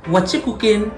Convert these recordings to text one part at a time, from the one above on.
What you cooking?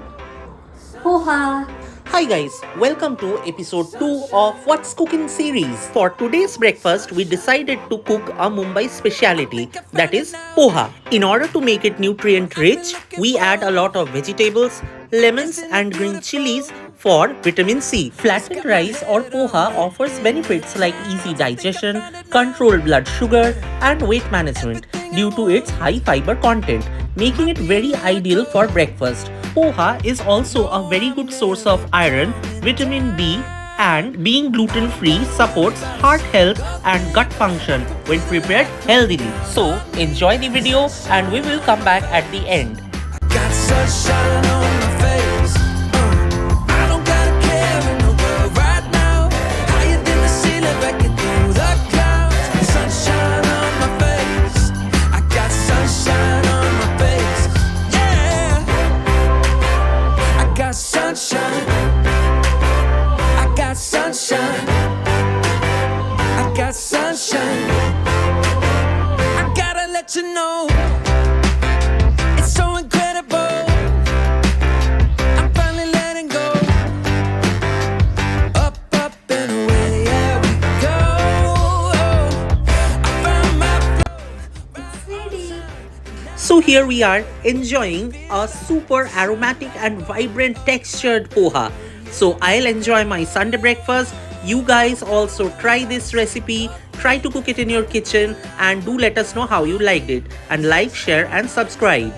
Poha! Hi guys, welcome to episode 2 of What's Cooking series. For today's breakfast, we decided to cook a Mumbai speciality that is poha. In order to make it nutrient rich, we add a lot of vegetables, lemons and green chilies for vitamin C. Flattened rice or poha offers benefits like easy digestion, controlled blood sugar and weight management due to its high fiber content, making it very ideal for breakfast. Poha is also a very good source of iron, vitamin B, and being gluten free supports heart health and gut function when prepared healthily. So, enjoy the video and we will come back at the end. Got sunshine on my face. I don't got a care in the world right now. Higher than the ceiling, breaking through the clouds. Sunshine on my face. I got sunshine on my face. Yeah. I got sunshine. I got sunshine. I got sunshine. I gotta let you know. It's so incredible. I'm finally letting go. Up, up and away, yeah we go. I found my It's ready! So here we are enjoying a super aromatic and vibrant textured poha. So I'll enjoy my Sunday breakfast. You guys also try this recipe, try to cook it in your kitchen and do let us know how you liked it and like, share and subscribe.